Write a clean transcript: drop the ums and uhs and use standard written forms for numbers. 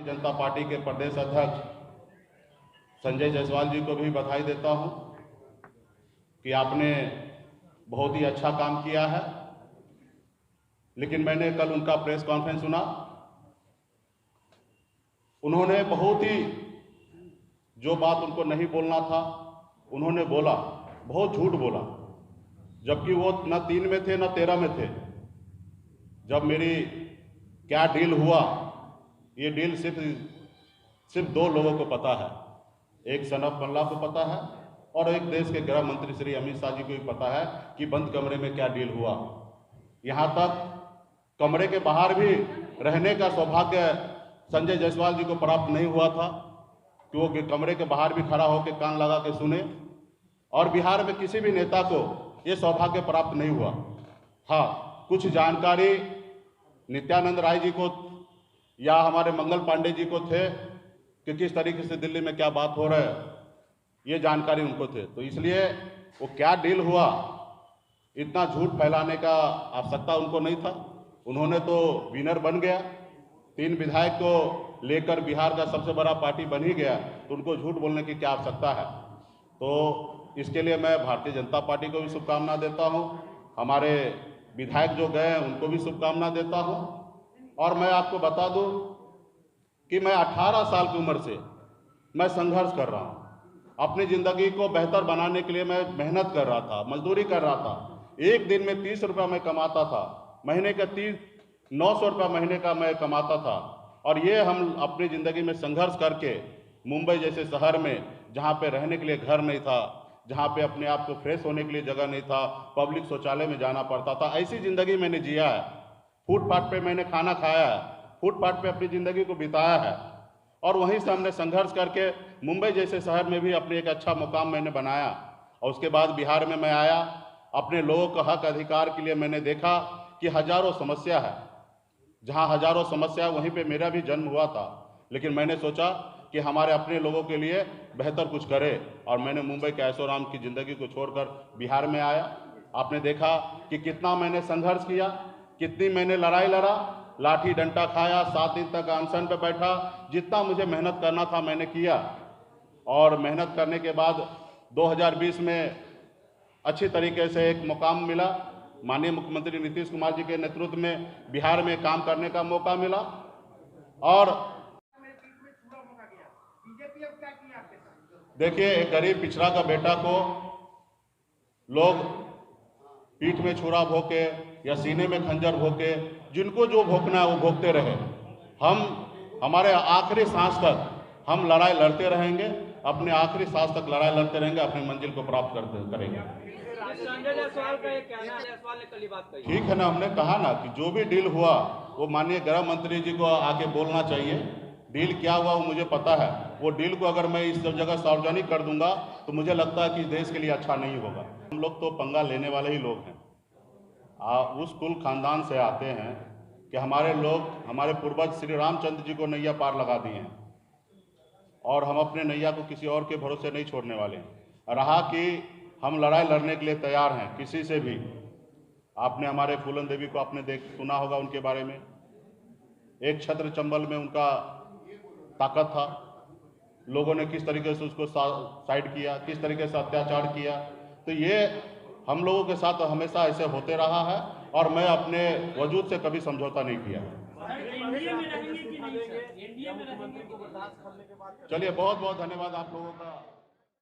Bharatiya Janata party के प्रदेश अध्यक्ष संजय जायसवाल जी को भी बधाई देता हूं कि आपने बहुत ही अच्छा काम किया है। लेकिन मैंने कल उनका प्रेस कॉन्फ्रेंस सुना, उन्होंने बहुत ही जो बात उनको नहीं बोलना था उन्होंने बोला, बहुत झूठ बोला, जबकि वो न 3 में थे न 13 में थे। जब मेरी क्या डील हुआ, ये डील सिर्फ 2 लोगों को पता है, एक सनफ मल्ला को पता है और एक देश के गृह मंत्री श्री अमित शाह जी को भी पता है कि बंद कमरे में क्या डील हुआ। यहाँ तक कमरे के बाहर भी रहने का सौभाग्य संजय जायसवाल जी को प्राप्त नहीं हुआ था, क्योंकि कमरे के बाहर भी खड़ा होकर कान लगा के सुने, और बिहार में किसी भी नेता को ये सौभाग्य प्राप्त नहीं हुआ। हाँ, कुछ जानकारी नित्यानंद राय जी को या हमारे मंगल पांडे जी को थे कि किस तरीके से दिल्ली में क्या बात हो रहा है, ये जानकारी उनको थे। तो इसलिए वो क्या डील हुआ, इतना झूठ फैलाने का आवश्यकता उनको नहीं था। उन्होंने तो विनर बन गया, 3 विधायक को लेकर बिहार का सबसे बड़ा पार्टी बन ही गया, तो उनको झूठ बोलने की क्या आवश्यकता है। तो इसके लिए मैं भारतीय जनता पार्टी को भी शुभकामना देता हूं, हमारे विधायक जो गए उनको भी शुभकामना देता हूं। और मैं आपको बता दूं कि मैं 18 साल की उम्र से मैं संघर्ष कर रहा हूं। अपनी ज़िंदगी को बेहतर बनाने के लिए मैं मेहनत कर रहा था, मजदूरी कर रहा था। एक दिन में 30 रुपये मैं कमाता था, महीने का 900 रुपये महीने का मैं कमाता था। और ये हम अपनी ज़िंदगी में संघर्ष करके मुंबई जैसे शहर में, जहाँ पे रहने के लिए घर नहीं था, जहाँ पे अपने आप को फ्रेश होने के लिए जगह नहीं था, पब्लिक शौचालय में जाना पड़ता था, ऐसी ज़िंदगी मैंने जिया है। फुटपाथ पे मैंने खाना खाया है, फुटपाथ पे अपनी ज़िंदगी को बिताया है। और वहीं से हमने संघर्ष करके मुंबई जैसे शहर में भी अपने एक अच्छा मुकाम मैंने बनाया। और उसके बाद बिहार में मैं आया, अपने लोगों का हक अधिकार के लिए मैंने देखा कि हजारों समस्या है, जहाँ हजारों समस्या है वहीं पे मेरा भी जन्म हुआ था। लेकिन मैंने सोचा कि हमारे अपने लोगों के लिए बेहतर कुछ करें, और मैंने मुंबई के ऐशोआराम की ज़िंदगी को छोड़कर बिहार में आया। आपने देखा कि कितना मैंने संघर्ष किया, कितनी मैंने लड़ाई लड़ा, लाठी डंडा खाया, 7 दिन तक अनशन पे बैठा। जितना मुझे मेहनत करना था मैंने किया, और मेहनत करने के बाद 2020 में अच्छी तरीके से एक मुकाम मिला। माननीय मुख्यमंत्री नीतीश कुमार जी के नेतृत्व में बिहार में काम करने का मौका मिला। और देखिए, एक गरीब पिछड़ा का बेटा को लोग पीठ में छुरा भोंके या सीने में खंजर भोंके, जिनको जो भोंकना है वो भोंकते रहे। हम हमारे आखिरी सांस तक हम लड़ाई लड़ते रहेंगे, अपने आखिरी सांस तक लड़ाई लड़ते रहेंगे, अपनी मंजिल को प्राप्त करेंगे। संजय जायसवाल का एक कहना है, जायसवाल ने कल ही बात कही। ठीक है ना, हमने कहा ना कि जो भी डील हुआ वो माननीय गृह मंत्री जी को आके बोलना चाहिए। डील क्या हुआ वो मुझे पता है। वो डील को अगर मैं इस सब जगह सार्वजनिक कर दूंगा तो मुझे लगता है कि देश के लिए अच्छा नहीं होगा। हम लोग तो पंगा लेने वाले ही लोग हैं, उस कुल खानदान से आते हैं कि हमारे लोग, हमारे पूर्वज श्री रामचंद्र जी को नैया पार लगा दिए हैं, और हम अपने नैया को किसी और के भरोसे नहीं छोड़ने वाले हैं। रहा कि हम लड़ाई लड़ने के लिए तैयार हैं किसी से भी। आपने हमारे फूलन देवी को आपने सुना होगा, उनके बारे में एक छत्र चंबल में उनका ताकत था, लोगों ने किस तरीके से उसको साइड किया, किस तरीके से अत्याचार किया। तो ये हम लोगों के साथ हमेशा ऐसे होते रहा है, और मैं अपने वजूद से कभी समझौता नहीं किया। चलिए, बहुत बहुत धन्यवाद आप लोगों का।